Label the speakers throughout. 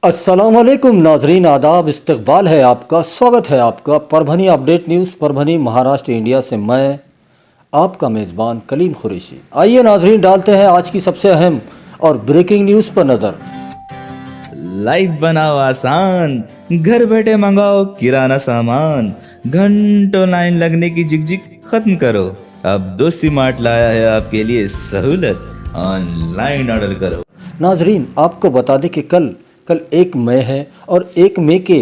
Speaker 1: अस्सलामुअलैकुम नाजरीन, आदाब, इस्तकबाल है आपका, स्वागत है आपका Parbhani update news Parbhani Maharashtra India से। मैं आपका मेज़बान कलीम खुरैशी। आइए नाजरीन, डालते हैं आज की सबसे अहम और ब्रेकिंग न्यूज़ पर नज़र।
Speaker 2: लाइफ बनाओ आसान, घर बैठे मंगाओ किराना सामान, घंटों लाइन लगने की झिकझिक खत्म करो। अब दोस्ती मार्ट लाया है आपके लिए सहूलत, ऑनलाइन ऑर्डर करो।
Speaker 1: नाजरीन, आपको बता दें कि कल 1 मई है और 1 मई के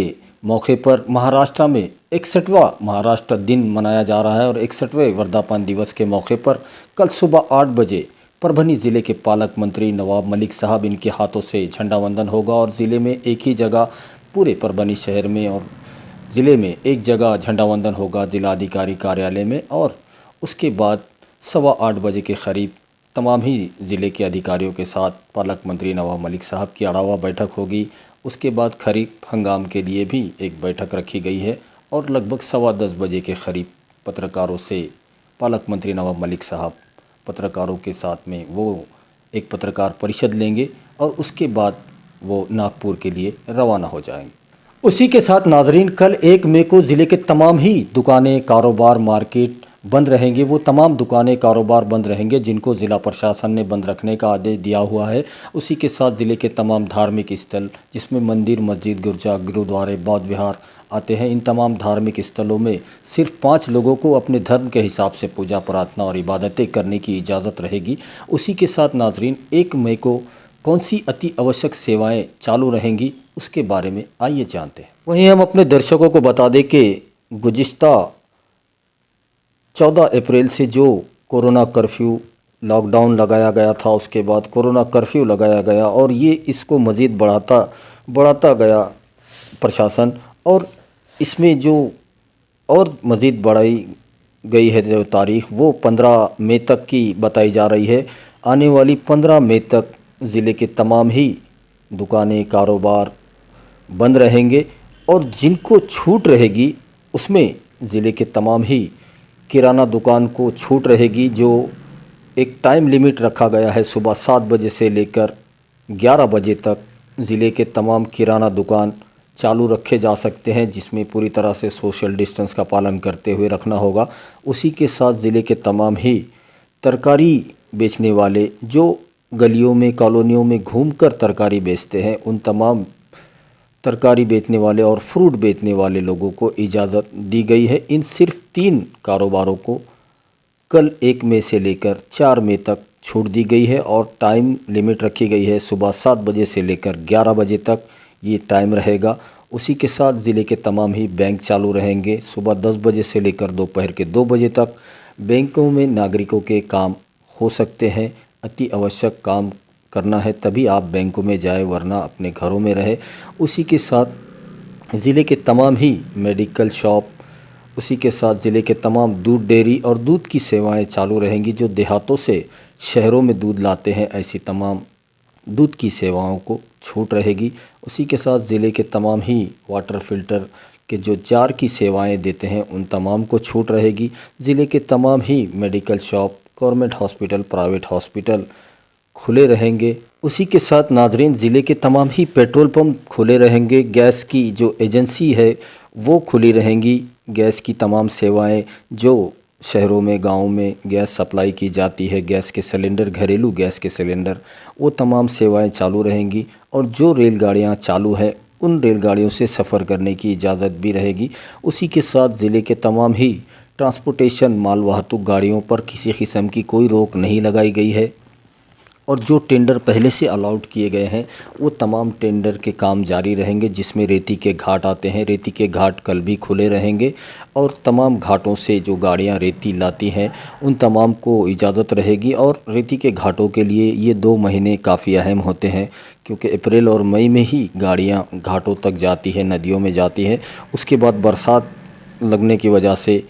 Speaker 1: मौके पर महाराष्ट्र में 61वां महाराष्ट्र दिन मनाया जा रहा है और 61वें वर्धापन दिवस के मौके पर कल सुबह 8 बजे परभनी ज़िले के पालक मंत्री नवाब मलिक साहब इनके हाथों से झंडा वंदन होगा और ज़िले में एक ही जगह, पूरे परभनी शहर में और ज़िले में एक जगह झंडा वंदन होगा जिलाधिकारी कार्यालय में। और उसके बाद 8:15 बजे के करीब तमाम ही ज़िले के अधिकारियों के साथ पालक मंत्री नवाब मलिक साहब की अड़ावा बैठक होगी। उसके बाद खरीफ हंगाम के लिए भी एक बैठक रखी गई है और लगभग 10:15 बजे के करीब पत्रकारों से पालक मंत्री नवाब मलिक साहब पत्रकारों के साथ में वो एक पत्रकार परिषद लेंगे और उसके बाद वो नागपुर के लिए रवाना हो जाएंगे। उसी के साथ नाजरीन, कल 1 मई को ज़िले के तमाम ही दुकानें, कारोबार, मार्केट बंद रहेंगे। वो तमाम दुकानें, कारोबार बंद रहेंगे जिनको ज़िला प्रशासन ने बंद रखने का आदेश दिया हुआ है। उसी के साथ ज़िले के तमाम धार्मिक स्थल, जिसमें मंदिर, मस्जिद, गिरजा, गुरुद्वारे, बौद्ध विहार आते हैं, इन तमाम धार्मिक स्थलों में सिर्फ 5 लोगों को अपने धर्म के हिसाब से पूजा, प्रार्थना और इबादतें करने की इजाज़त रहेगी। उसी के साथ नाजरीन, 1 मई को कौन सी अति आवश्यक सेवाएं चालू रहेंगी उसके बारे में आइए जानते हैं। वहीं हम अपने दर्शकों को बता दें कि गुज़िश्ता 14 अप्रैल से जो कोरोना कर्फ्यू, लॉकडाउन लगाया गया था, उसके बाद कोरोना कर्फ्यू लगाया गया और ये इसको मज़ीद बढ़ाता गया प्रशासन, और इसमें जो और मज़ीद बढ़ाई गई है जो तारीख़, वो 15 मई तक की बताई जा रही है। आने वाली 15 मई तक ज़िले के तमाम ही दुकानें, कारोबार बंद रहेंगे और जिनको छूट रहेगी उसमें ज़िले के तमाम ही किराना दुकान को छूट रहेगी। जो एक टाइम लिमिट रखा गया है, सुबह 7 बजे से लेकर 11 बजे तक ज़िले के तमाम किराना दुकान चालू रखे जा सकते हैं, जिसमें पूरी तरह से सोशल डिस्टेंस का पालन करते हुए रखना होगा। उसी के साथ ज़िले के तमाम ही तरकारी बेचने वाले, जो गलियों में, कॉलोनियों में घूमकर तरकारी बेचते हैं, उन तमाम तरकारी बेचने वाले और फ्रूट बेचने वाले लोगों को इजाज़त दी गई है। इन सिर्फ 3 कारोबारों को कल 1 मई से लेकर 4 मई तक छूट दी गई है और टाइम लिमिट रखी गई है, सुबह 7 बजे से लेकर 11 बजे तक ये टाइम रहेगा। उसी के साथ ज़िले के तमाम ही बैंक चालू रहेंगे, सुबह 10 बजे से लेकर दोपहर के 2 बजे तक। बैंकों में नागरिकों के काम हो सकते हैं, अति आवश्यक काम करना है तभी आप बैंकों में जाए, वरना अपने घरों में रहे। उसी के साथ ज़िले के तमाम ही मेडिकल शॉप, उसी के साथ ज़िले के तमाम दूध डेयरी और दूध की सेवाएं चालू रहेंगी। जो देहातों से शहरों में दूध लाते हैं, ऐसी तमाम दूध की सेवाओं को छूट रहेगी। उसी के साथ ज़िले के तमाम ही वाटर फिल्टर के जो जार की सेवाएं देते हैं, उन तमाम को छूट रहेगी। ज़िले के तमाम ही medical shop, government hospital, private hospital खुले रहेंगे। उसी के साथ नाजरीन, ज़िले के तमाम ही पेट्रोल पंप खुले रहेंगे। गैस की जो एजेंसी है वो खुली रहेंगी। गैस की तमाम सेवाएं, जो शहरों में, गाँव में गैस सप्लाई की जाती है, गैस के सिलेंडर, घरेलू गैस के सिलेंडर, वो तमाम सेवाएं चालू रहेंगी। और जो रेलगाड़ियां चालू हैं, उन रेलगाड़ियों से सफ़र करने की इजाज़त भी रहेगी। उसी के साथ ज़िले के तमाम ही ट्रांसपोर्टेशन, माल वाहतूक गाड़ियों पर किसी किस्म की कोई रोक नहीं लगाई गई है और जो टेंडर पहले से अलाउड किए गए हैं वो तमाम टेंडर के काम जारी रहेंगे। जिसमें रेती के घाट आते हैं, रेती के घाट कल भी खुले रहेंगे और तमाम घाटों से जो गाड़ियां रेती लाती हैं उन तमाम को इजाज़त रहेगी। और रेती के घाटों के लिए ये 2 महीने काफ़ी अहम होते हैं, क्योंकि अप्रैल और मई में ही गाड़ियाँ घाटों तक जाती हैं, नदियों में जाती हैं। उसके बाद बरसात लगने की वजह से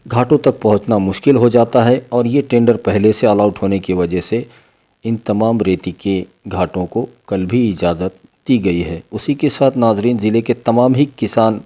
Speaker 1: घाटों तक पहुँचना मुश्किल हो जाता है और ये टेंडर पहले से अलाउड होने की वजह से इन तमाम रेती के घाटों को कल भी इजाज़त दी गई है। उसी के साथ नाजरीन, ज़िले के तमाम ही किसान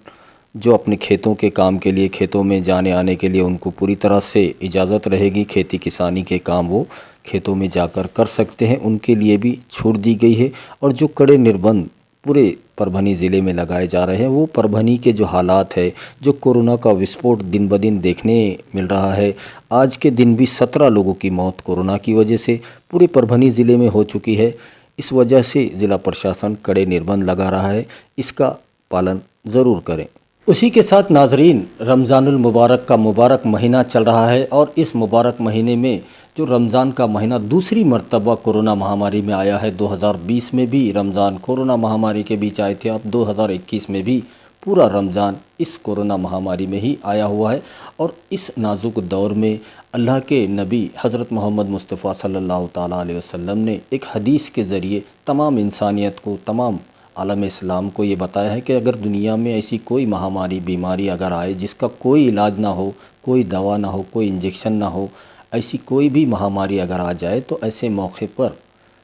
Speaker 1: जो अपने खेतों के काम के लिए, खेतों में जाने आने के लिए, उनको पूरी तरह से इजाज़त रहेगी। खेती किसानी के काम वो खेतों में जाकर कर सकते हैं, उनके लिए भी छूट दी गई है। और जो कड़े निर्बंध पूरे परभनी ज़िले में लगाए जा रहे हैं। वो परभनी के जो हालात है, जो कोरोना का विस्फोट दिन ब दिन देखने मिल रहा है। आज के दिन भी 17 लोगों की मौत कोरोना की वजह से पूरे परभनी ज़िले में हो चुकी है। इस वजह से ज़िला प्रशासन कड़े निर्बंध लगा रहा है, इसका पालन ज़रूर करें। उसी के साथ नाजरीन, रमज़ानुल मुबारक का मुबारक महीना चल रहा है और इस मुबारक महीने में जो रमज़ान का महीना दूसरी मर्तबा कोरोना महामारी में आया है। 2020 में भी रमज़ान कोरोना महामारी के बीच आए थे, अब 2021 में भी पूरा रमज़ान इस कोरोना महामारी में ही आया हुआ है। और इस नाजुक दौर में अल्लाह के नबी हज़रत मोहम्मद मुस्तफ़ा सल्लल्लाहु ताला अलैहि वसल्लम ने एक हदीस के ज़रिए तमाम इंसानियत को, तमाम आलम इस्लाम को ये बताया है कि अगर दुनिया में ऐसी कोई महामारी, बीमारी अगर आए जिसका कोई इलाज ना हो, कोई दवा ना हो, कोई इंजेक्शन ना हो, ऐसी कोई भी महामारी अगर आ जाए तो ऐसे मौके पर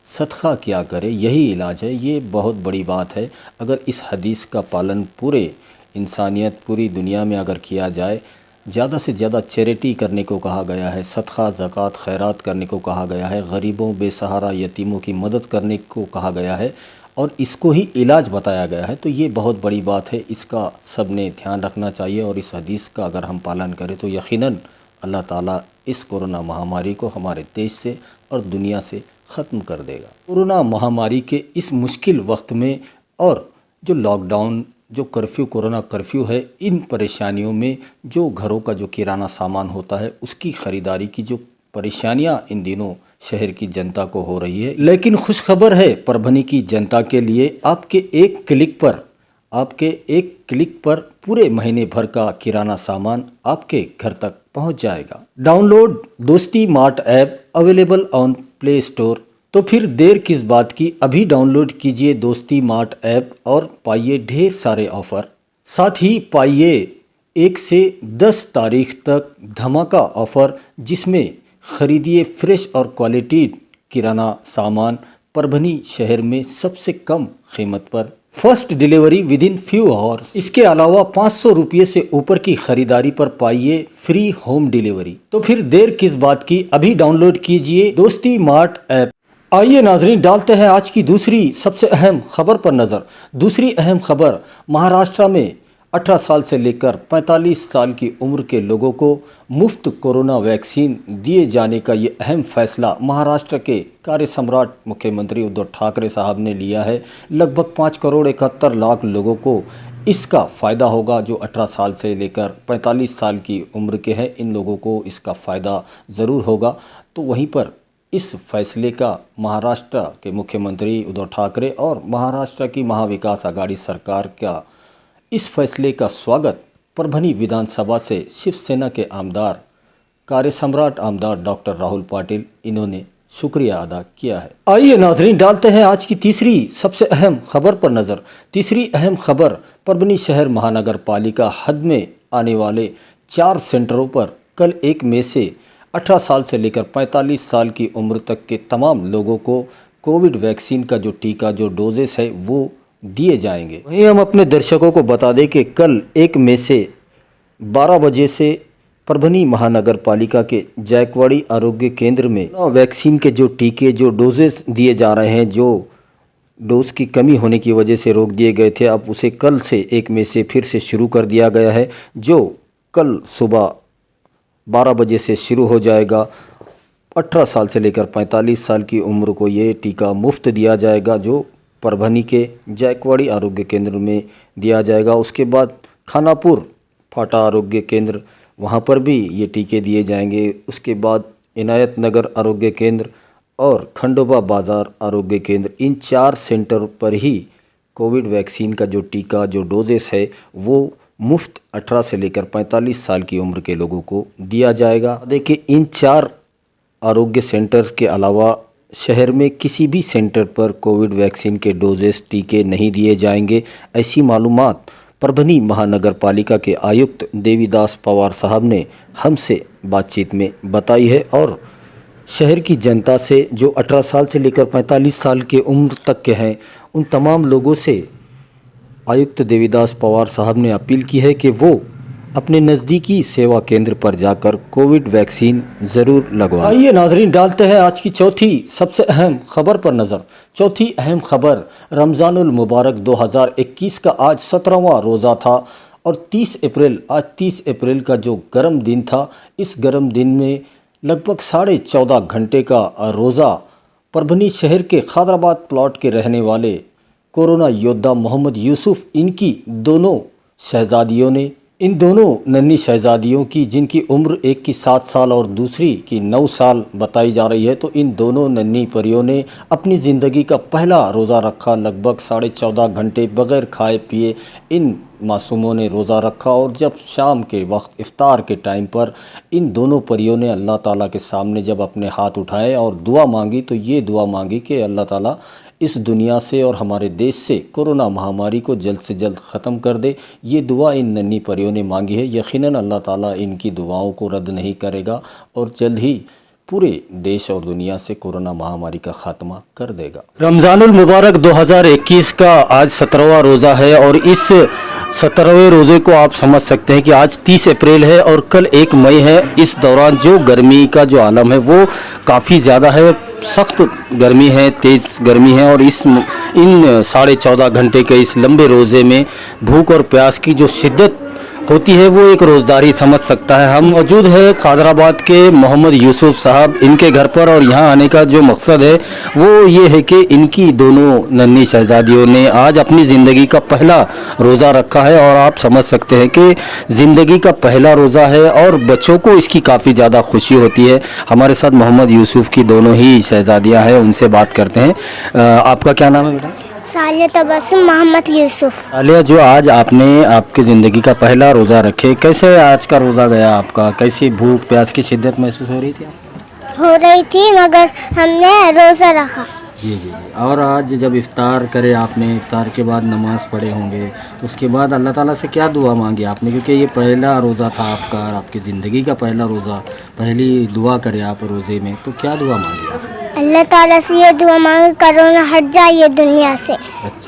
Speaker 1: सदका किया करे, यही इलाज है। ये बहुत बड़ी बात है। अगर इस हदीस का पालन पूरे इंसानियत, पूरी दुनिया में अगर किया जाए, ज़्यादा से ज़्यादा चैरिटी करने को कहा गया है, सदका, ज़कात, खैरात करने को कहा गया है, गरीबों, बेसहारा, यतीमों की मदद करने को कहा गया है और इसको ही इलाज बताया गया है, तो ये बहुत बड़ी बात है। इसका सब ने ध्यान रखना चाहिए और इस हदीस का अगर हम पालन करें तो यकीनन अल्लाह ताला इस कोरोना महामारी को हमारे देश से और दुनिया से ख़त्म कर देगा। कोरोना महामारी के इस मुश्किल वक्त में और जो लॉकडाउन, जो कर्फ्यू, कोरोना कर्फ्यू है, इन परेशानियों में जो घरों का जो किराना सामान होता है उसकी ख़रीदारी की जो परेशानियां इन दिनों शहर की जनता को हो रही है, लेकिन खुशखबर है परभनी की जनता के लिए। आपके एक क्लिक पर पूरे महीने भर का किराना सामान आपके घर तक पहुंच जाएगा। डाउनलोड दोस्ती mart app, available on play store. तो फिर देर किस बात की, अभी डाउनलोड कीजिए दोस्ती मार्ट ऐप और पाइए ढेर सारे ऑफ़र। साथ ही पाइए 1 से 10 तारीख तक धमाका ऑफ़र, जिसमें ख़रीदिए फ्रेश और क्वालिटी किराना सामान परभनी शहर में सबसे कम कीमत पर, first delivery with in few hours. इसके अलावा 500 रुपये से ऊपर की खरीदारी पर पाइए फ्री होम डिलीवरी। तो फिर देर किस बात की, अभी डाउनलोड कीजिए दोस्ती मार्ट ऐप। आइए नाजरीन, डालते हैं आज की दूसरी सबसे अहम खबर पर नज़र। दूसरी अहम खबर, महाराष्ट्र में 18 साल से लेकर 45 साल की उम्र के लोगों को मुफ्त कोरोना वैक्सीन दिए जाने का ये अहम फैसला महाराष्ट्र के कार्य सम्राट मुख्यमंत्री उद्धव ठाकरे साहब ने लिया है। लगभग 5,71,00,000 लोगों को इसका फ़ायदा होगा। जो 18 साल से लेकर 45 साल की उम्र के हैं, इन लोगों को इसका फ़ायदा ज़रूर होगा। तो वहीं पर इस फैसले का महाराष्ट्र के मुख्यमंत्री उद्धव ठाकरे और महाराष्ट्र की महाविकास आघाड़ी सरकार का इस फैसले का स्वागत परभनी विधानसभा से शिवसेना के आमदार, कार्य सम्राट आमदार डॉक्टर राहुल पाटिल, इन्होंने शुक्रिया अदा किया है। आइए नाजरीन, डालते हैं आज की तीसरी सबसे अहम खबर पर नज़र। तीसरी अहम खबर, परभनी शहर महानगर पालिका हद में आने वाले 4 सेंटरों पर कल 1 मई से 18 साल से लेकर 45 साल की उम्र तक के तमाम लोगों को कोविड वैक्सीन का जो टीका, जो डोजेस है वो दिए जाएंगे। वहीं हम अपने दर्शकों को बता दें कि कल 1 मई से 12 बजे से परभनी महानगर पालिका के जायकवाड़ी आरोग्य केंद्र में वैक्सीन के जो टीके, जो डोजेस दिए जा रहे हैं, जो डोज की कमी होने की वजह से रोक दिए गए थे, अब उसे कल से 1 मई से फिर से शुरू कर दिया गया है, जो कल सुबह 12 बजे से शुरू हो जाएगा। 18 साल से लेकर 45 साल की उम्र को ये टीका मुफ्त दिया जाएगा, जो परभनी के जायकवाड़ी आरोग्य केंद्र में दिया जाएगा। उसके बाद खानापुर फाटा आरोग्य केंद्र, वहाँ पर भी ये टीके दिए जाएंगे। उसके बाद इनायत नगर आरोग्य केंद्र और खंडोबा बाज़ार आरोग्य केंद्र, इन 4 सेंटर पर ही कोविड वैक्सीन का जो टीका, जो डोजेस है वो मुफ्त 18 से लेकर 45 साल की उम्र के लोगों को दिया जाएगा। देखिए, इन 4 आरोग्य सेंटर के अलावा शहर में किसी भी सेंटर पर कोविड वैक्सीन के डोजेस, टीके नहीं दिए जाएंगे। ऐसी मालूमात परभनी महानगर पालिका के आयुक्त देवीदास पवार साहब ने हमसे बातचीत में बताई है और शहर की जनता से, जो 18 साल से लेकर 45 साल के उम्र तक के हैं, उन तमाम लोगों से आयुक्त देवीदास पवार साहब ने अपील की है कि वो अपने नज़दीकी सेवा केंद्र पर जाकर कोविड वैक्सीन ज़रूर लगवाएं। आइए नाजरीन, डालते हैं आज की चौथी सबसे अहम खबर पर नज़र। चौथी अहम खबर, रमज़ानुल मुबारक 2021 का आज 17वां रोज़ा था और 30 अप्रैल का जो गर्म दिन था, इस गर्म दिन में लगभग 14.5 घंटे का रोज़ा परभनी शहर के खादराबाद प्लॉट के रहने वाले कोरोना योद्धा मोहम्मद यूसुफ, इनकी दोनों शहजादियों ने, इन दोनों नन्ही शहजादियों की, जिनकी उम्र एक की 7 साल और दूसरी की 9 साल बताई जा रही है, तो इन दोनों नन्ही परियों ने अपनी ज़िंदगी का पहला रोज़ा रखा। लगभग 14.5 घंटे बग़ैर खाए पिए इन मासूमों ने रोज़ा रखा और जब शाम के वक्त इफ्तार के टाइम पर इन दोनों परियों ने अल्लाह ताला के सामने जब अपने हाथ उठाए और दुआ मांगी, तो ये दुआ मांगी कि अल्लाह ताला इस दुनिया से और हमारे देश से कोरोना महामारी को जल्द से जल्द ख़त्म कर दे। ये दुआ इन नन्ही परियों ने मांगी है। यकीनन अल्लाह ताला इनकी दुआओं को रद्द नहीं करेगा और जल्द ही पूरे देश और दुनिया से कोरोना महामारी का खात्मा कर देगा। रमज़ानुल मुबारक 2021 का आज 17वां रोज़ा है और इस 17वें रोज़े को आप समझ सकते हैं कि आज 30 अप्रैल है और कल 1 मई है। इस दौरान जो गर्मी का जो आलम है वो काफ़ी ज़्यादा है, सख्त गर्मी है, तेज़ गर्मी है और इन 14.5 घंटे के इस लंबे रोज़े में भूख और प्यास की जो शिद्दत होती है वो एक रोज़दारी समझ सकता है। हम मौजूद है खादराबाद के मोहम्मद यूसुफ साहब, इनके घर पर, और यहाँ आने का जो मकसद है वो ये है कि इनकी दोनों नन्ही शहजादियों ने आज अपनी ज़िंदगी का पहला रोज़ा रखा है और आप समझ सकते हैं कि ज़िंदगी का पहला रोज़ा है और बच्चों को इसकी काफ़ी ज़्यादा खुशी होती है। हमारे साथ मोहम्मद यूसुफ की दोनों ही शहजादियाँ हैं, उनसे बात करते हैं। आपका क्या नाम है बेटा?
Speaker 3: सालिया तबस्सुम मोहम्मद यूसुफ।
Speaker 1: आलिया, जो आज आपने आपकी ज़िंदगी का पहला रोज़ा रखे, कैसे आज का रोज़ा गया आपका? कैसी भूख प्यास की शिद्दत महसूस हो रही थी आपको?
Speaker 3: हो रही थी, मगर हमने रोज़ा रखा।
Speaker 1: जी जी। और आज जब इफ्तार करे आपने, इफ्तार के बाद नमाज़ पढ़े होंगे, तो उसके बाद अल्लाह ताला से क्या दुआ मांगी आपने? क्योंकि ये पहला रोज़ा था आपका, आपकी ज़िंदगी का पहला रोज़ा, पहली दुआ करे आप रोज़े में, तो क्या दुआ मांगी आपने?
Speaker 3: अल्लाह ताला से ये दुआ मांगे कोरोना हट जाए दुनिया से।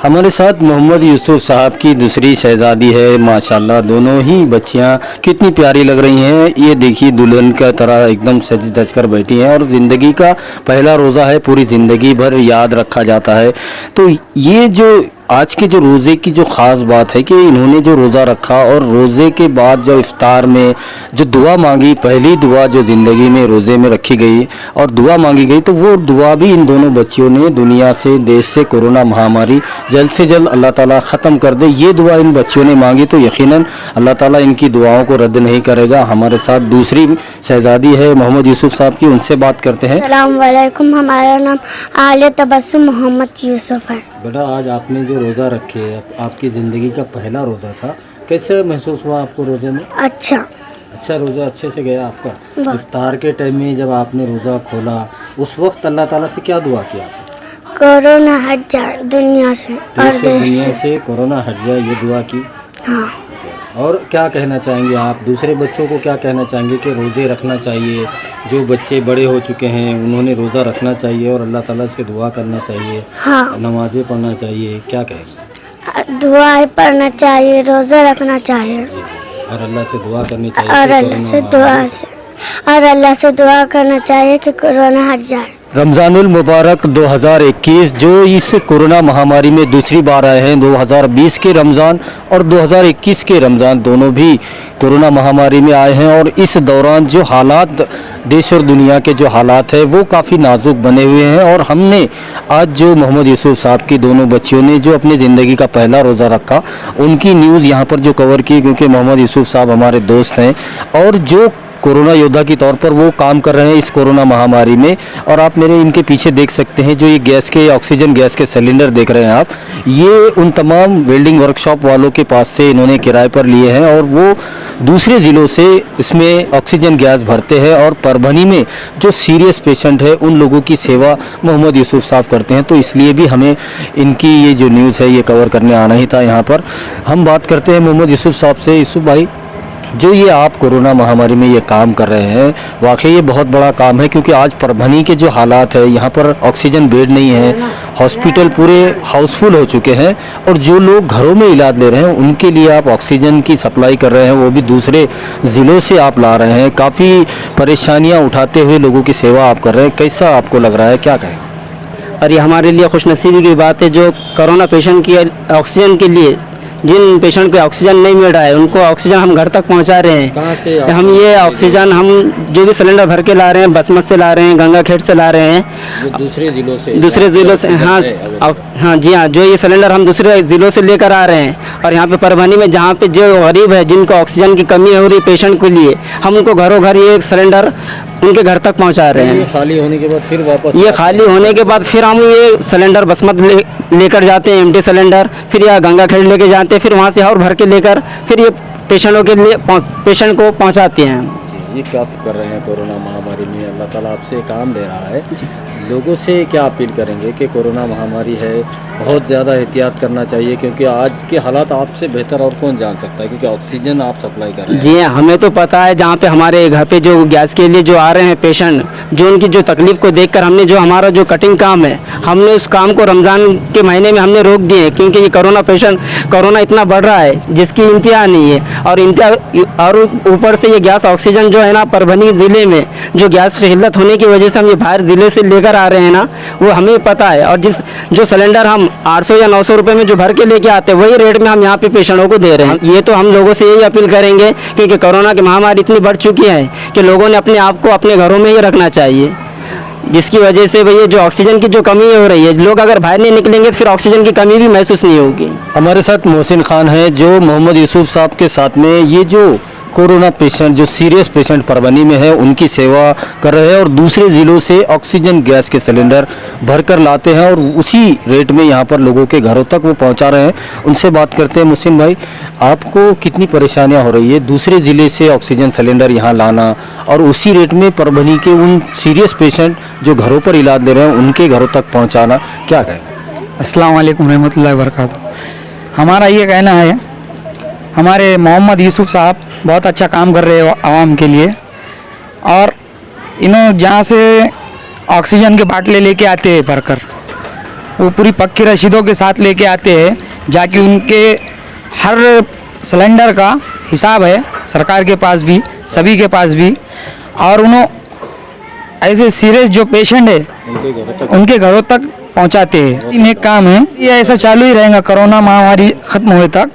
Speaker 1: हमारे साथ मोहम्मद यूसुफ साहब की दूसरी शहजादी है। माशाल्लाह दोनों ही बच्चियां कितनी प्यारी लग रही हैं। ये देखिए दुल्हन का तरह एकदम सज धज कर बैठी हैं और ज़िंदगी का पहला रोज़ा है, पूरी ज़िंदगी भर याद रखा जाता है। तो ये जो आज के जो रोज़े की जो ख़ास बात है कि इन्होंने जो रोज़ा रखा और रोज़े के बाद जब इफ्तार में जो दुआ मांगी, पहली दुआ जो ज़िंदगी में रोज़े में रखी गई और दुआ मांगी गई, तो वो दुआ भी इन दोनों बच्चियों ने दुनिया से, देश से कोरोना महामारी जल्द से जल्द अल्लाह ताला ख़त्म कर दे, ये दुआ इन बच्चियों ने मांगी। तो यकीनन अल्लाह ताला इनकी दुआओं को रद्द नहीं करेगा। हमारे साथ दूसरी शहजादी है मोहम्मद यूसुफ साहब की, उनसे बात करते हैं।
Speaker 3: अस्सलाम वालेकुम, हमारा नाम आलिया तबस्सुम मोहम्मद यूसुफ है।
Speaker 1: बेटा, आज आपने जो रोज़ा रखे, आपकी ज़िंदगी का पहला रोज़ा था, कैसे महसूस हुआ आपको रोज़े में? अच्छा रोज़ा अच्छे से गया आपका? इफ्तार के टाइम में जब आपने रोज़ा खोला, उस वक्त अल्लाह ताला से क्या दुआ किया आपने?
Speaker 3: कोरोना हट जाए दुनिया से और देश
Speaker 1: दुनिया से कोरोना हट जाए, ये दुआ की।
Speaker 3: हाँ।
Speaker 1: और क्या कहना चाहेंगे आप दूसरे बच्चों को, क्या कहना चाहेंगे कि रोज़े रखना चाहिए? जो बच्चे बड़े हो चुके हैं उन्होंने रोज़ा रखना चाहिए और अल्लाह ताला से दुआ करना चाहिए।
Speaker 3: हाँ।
Speaker 1: नमाज़ें पढ़ना चाहिए, क्या कहेंगे?
Speaker 3: दुआ पढ़ना चाहिए, रोज़ा रखना चाहिए
Speaker 1: और अल्लाह से दुआ करनी चाहिए
Speaker 3: और अल्लाह से दुआ करना चाहिए कि कोरोना हट जाए।
Speaker 1: रमज़ानुल मुबारक 2021 जो इस कोरोना महामारी में दूसरी बार आए हैं, 2020 के रमज़ान और 2021 के रमज़ान दोनों भी कोरोना महामारी में आए हैं और इस दौरान जो हालात देश और दुनिया के जो हालात है वो काफ़ी नाजुक बने हुए हैं। और हमने आज जो मोहम्मद यूसुफ साहब की दोनों बच्चियों ने जो अपनी ज़िंदगी का पहला रोज़ा रखा, उनकी न्यूज़ यहाँ पर जो कवर की, क्योंकि मोहम्मद यूसुफ साहब हमारे दोस्त हैं और जो कोरोना योद्धा के तौर पर वो काम कर रहे हैं इस कोरोना महामारी में। और आप मेरे इनके पीछे देख सकते हैं जो ये गैस के, ऑक्सीजन गैस के सिलेंडर देख रहे हैं आप, ये उन तमाम वेल्डिंग वर्कशॉप वालों के पास से इन्होंने किराए पर लिए हैं और वो दूसरे ज़िलों से इसमें ऑक्सीजन गैस भरते हैं और परभनी में जो सीरियस पेशेंट है उन लोगों की सेवा मोहम्मद यूसुफ साहब करते हैं। तो इसलिए भी हमें इनकी ये जो न्यूज़ है ये कवर करने आना ही था यहाँ पर। हम बात करते हैं मोहम्मद यूसुफ साहब से। यूसुफ भाई, जो ये आप कोरोना महामारी में ये काम कर रहे हैं, वाकई ये बहुत बड़ा काम है, क्योंकि आज परभनी के जो हालात है, यहाँ पर ऑक्सीजन बेड नहीं है, हॉस्पिटल पूरे हाउसफुल हो चुके हैं, और जो लोग घरों में इलाज ले रहे हैं उनके लिए आप ऑक्सीजन की सप्लाई कर रहे हैं, वो भी दूसरे ज़िलों से आप ला रहे हैं। काफ़ी परेशानियाँ उठाते हुए लोगों की सेवा आप कर रहे हैं, कैसा आपको लग रहा है, क्या कहें?
Speaker 4: और ये हमारे लिए खुशनसीबी की बात है, जो कोरोना पेशेंट की ऑक्सीजन के लिए, जिन पेशेंट को ऑक्सीजन नहीं मिल रहा है उनको ऑक्सीजन हम घर तक पहुंचा रहे हैं।
Speaker 1: कहाँ से
Speaker 4: हम ये ऑक्सीजन हम जो भी सिलेंडर भर के ला रहे हैं, बसमत से ला रहे हैं, गंगाखेड़ से ला रहे हैं,
Speaker 1: जो दूसरे ज़िलों से
Speaker 4: हाँ हाँ जी हाँ, जो ये सिलेंडर हम दूसरे ज़िलों से लेकर आ रहे हैं। और यहाँ पे परभनी में जहाँ पे जो गरीब है, जिनको ऑक्सीजन की कमी हो रही पेशेंट के लिए, हम उनको घरों घर ये सिलेंडर उनके घर तक पहुँचा रहे हैं।
Speaker 1: खाली होने के बाद फिर वापस
Speaker 4: ये खाली होने के बाद फिर हम ये सिलेंडर बसमत लेकर जाते हैं, एम्प्टी सिलेंडर, फिर या गंगाखेड़ लेके जाते हैं, फिर वहाँ से और भर के लेकर फिर ये पेशेंटों के लिए पेशेंट को पहुँचाते हैं।
Speaker 1: ये क्या कर रहे हैं कोरोना महामारी में? अल्लाह ताला आपसे काम दे रहा है। लोगों से क्या अपील करेंगे कि कोरोना महामारी है, बहुत ज़्यादा एहतियात करना चाहिए, क्योंकि आज के हालात आपसे बेहतर और कौन जान सकता है, क्योंकि ऑक्सीजन आप सप्लाई कर रहे हैं।
Speaker 4: जी हाँ, हमें तो पता है, जहाँ पे हमारे घर पे जो गैस के लिए जो आ रहे हैं पेशेंट, जो उनकी जो तकलीफ़ को देखकर हमने जो हमारा जो कटिंग काम है, हमने उस काम को रमज़ान के महीने में हमने रोक दिए, क्योंकि ये कोरोना इतना बढ़ रहा है जिसकी इंतहा नहीं है। और ऊपर से ये गैस ऑक्सीजन जो है ना, परभनी ज़िले में जो गैस की किल्लत होने की वजह से हम ये बाहर ज़िले से लेकर आ रहे हैं ना, वो हमें पता है। और जो सिलेंडर हम 800 या 900 रुपये में जो भर के लेके आते हैं, वही रेट में हम यहाँ पे पेशेंटों को दे रहे हैं। ये तो हम लोगों से यही अपील करेंगे, क्योंकि कोरोना की महामारी इतनी बढ़ चुकी है कि लोगों ने अपने आप को अपने घरों में ही रखना चाहिए, जिसकी वजह से भैया जो ऑक्सीजन की जो कमी हो रही है, लोग अगर बाहर नहीं निकलेंगे तो फिर ऑक्सीजन की कमी भी महसूस नहीं होगी।
Speaker 1: हमारे साथ मोहसिन खान है, जो मोहम्मद यूसुफ साहब के साथ में ये जो कोरोना पेशेंट, जो सीरियस पेशेंट परभनी में है, उनकी सेवा कर रहे हैं, और दूसरे ज़िलों से ऑक्सीजन गैस के सिलेंडर भरकर लाते हैं और उसी रेट में यहाँ पर लोगों के घरों तक वो पहुँचा रहे हैं। उनसे बात करते हैं। मुहसिन भाई, आपको कितनी परेशानियाँ हो रही है दुसरे ज़िले से ऑक्सीजन सिलेंडर यहाँ लाना, और उसी रेट में परभनी के उन सीरियस पेशेंट जो घरों पर इलाज ले रहे हैं उनके घरों तक पहुँचाना, क्या कहें?
Speaker 5: अस्सलाम वालेकुम रहमतुल्लाहि व बरकातुहू। हमारा ये कहना है, हमारे मोहम्मद यूसुफ साहब बहुत अच्छा काम कर रहे हैं आवाम के लिए, और इन्हों जहाँ से ऑक्सीजन के बाटले लेके आते हैं भरकर, वो पूरी पक्की रसीदों के साथ लेके आते हैं, जाकि उनके हर सिलेंडर का हिसाब है सरकार के पास भी, सभी के पास भी, और उन्हों ऐसे सीरियस जो पेशेंट है उनके घरों तक पहुंचाते हैं। नेक काम है, ये ऐसा चालू ही रहेगा कोरोना महामारी खत्म होए तक,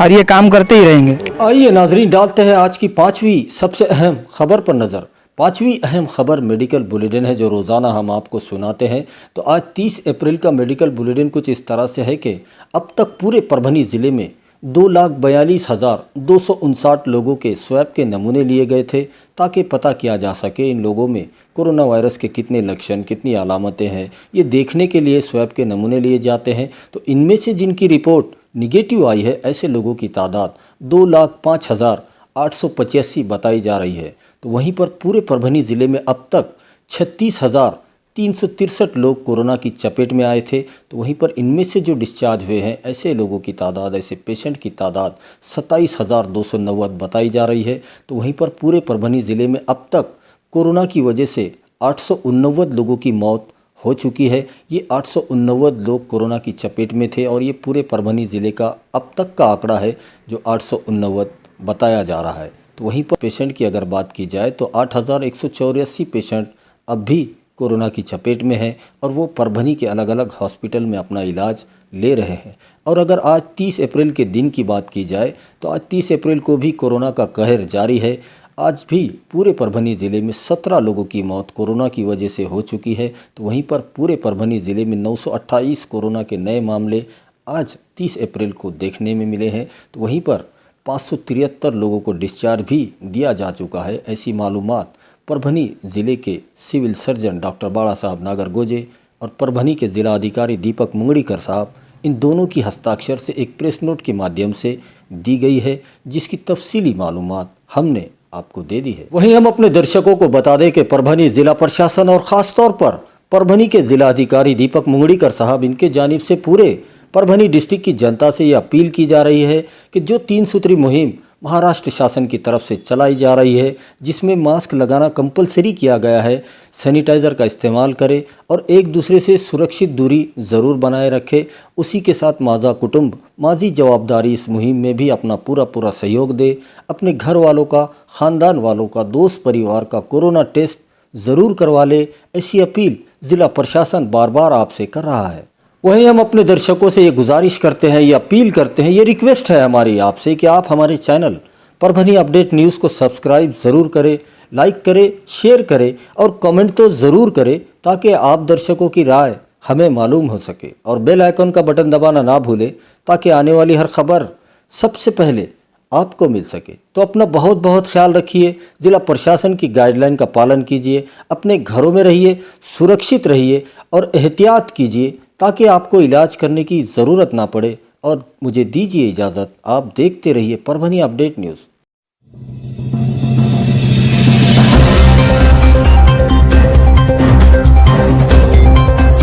Speaker 5: और ये काम करते ही रहेंगे।
Speaker 1: आइए नाजरीन, डालते हैं आज की 5वीं सबसे अहम खबर पर नज़र। 5वीं अहम खबर मेडिकल बुलेटिन है, जो रोज़ाना हम आपको सुनाते हैं। तो आज 30 अप्रैल का मेडिकल बुलेटिन कुछ इस तरह से है कि अब तक पूरे परभनी ज़िले में 2,42,259 लोगों के स्वैब के नमूने लिए गए थे, ताकि पता किया जा सके इन लोगों में कोरोना वायरस के कितने लक्षण, कितनी अलामतें हैं। ये देखने के लिए स्वैब के नमूने लिए जाते हैं। तो इनमें से जिनकी रिपोर्ट निगेटिव आई है, ऐसे लोगों की तादाद 2,05,885 बताई जा रही है। तो वहीं पर पूरे परभनी ज़िले में अब तक 36,363 लोग कोरोना की चपेट में आए थे। तो वहीं पर इनमें से जो डिस्चार्ज हुए हैं, ऐसे लोगों की तादाद, ऐसे पेशेंट की तादाद 27,290 बताई जा रही है। तो वहीं पर पूरे परभनी ज़िले में अब तक कोरोना की वजह से 889 लोगों की मौत हो चुकी है। ये 889 लोग कोरोना की चपेट में थे, और ये पूरे परभनी ज़िले का अब तक का आंकड़ा है जो 889 बताया जा रहा है। तो वहीं पर पेशेंट की अगर बात की जाए तो 8,184 पेशेंट अब भी कोरोना की चपेट में हैं, और वो परभनी के अलग अलग हॉस्पिटल में अपना इलाज ले रहे हैं। और अगर आज 30 अप्रैल के दिन की बात की जाए तो आज 30 अप्रैल को भी कोरोना का कहर जारी है। आज भी पूरे परभनी ज़िले में 17 लोगों की मौत कोरोना की वजह से हो चुकी है। तो वहीं पर पूरे परभनी ज़िले में 928 कोरोना के नए मामले आज 30 अप्रैल को देखने में मिले हैं। तो वहीं पर 573 लोगों को डिस्चार्ज भी दिया जा चुका है। ऐसी मालूमात परभनी ज़िले के सिविल सर्जन डॉक्टर बाड़ा साहब नागरगोजे और परभनी के ज़िला अधिकारी दीपक मुंगड़ीकर साहब, इन दोनों की हस्ताक्षर से एक प्रेस नोट के माध्यम से दी गई है, जिसकी तफसीली मालूमात हमने आपको दे दी है। वहीं हम अपने दर्शकों को बता दें कि परभनी ज़िला प्रशासन और ख़ास तौर पर परभनी के ज़िला अधिकारी दीपक मुंगड़ीकर साहब, इनके जानिब से पूरे परभनी डिस्ट्रिक्ट की जनता से ये अपील की जा रही है कि जो 3 सूत्री मुहिम महाराष्ट्र शासन की तरफ से चलाई जा रही है, जिसमें मास्क लगाना कंपलसरी किया गया है, सैनिटाइज़र का इस्तेमाल करें और एक दूसरे से सुरक्षित दूरी ज़रूर बनाए रखें। उसी के साथ माज़ा कुटुंब माजी जवाबदारी इस मुहिम में भी अपना पूरा सहयोग दे। अपने घर वालों का, ख़ानदान वालों का, दोस्त परिवार का कोरोना टेस्ट ज़रूर करवा ले, ऐसी अपील ज़िला प्रशासन बार बार आपसे कर रहा है। वहीं हम अपने दर्शकों से ये गुजारिश करते हैं, ये अपील करते हैं, ये रिक्वेस्ट है हमारी आपसे कि आप हमारे चैनल परभनी अपडेट न्यूज़ को सब्सक्राइब ज़रूर करें, लाइक करें, शेयर करें और कमेंट तो ज़रूर करें, ताकि आप दर्शकों की राय हमें मालूम हो सके। और बेल आइकन का बटन दबाना ना भूलें, ताकि आने वाली हर खबर सबसे पहले आपको मिल सके। तो अपना बहुत ख्याल रखिए, ज़िला प्रशासन की गाइडलाइन का पालन कीजिए, अपने घरों में रहिए, सुरक्षित रहिए और एहतियात कीजिए, ताकि आपको इलाज करने की ज़रूरत ना पड़े। और मुझे दीजिए इजाज़त, आप देखते रहिए परभनी अपडेट न्यूज़।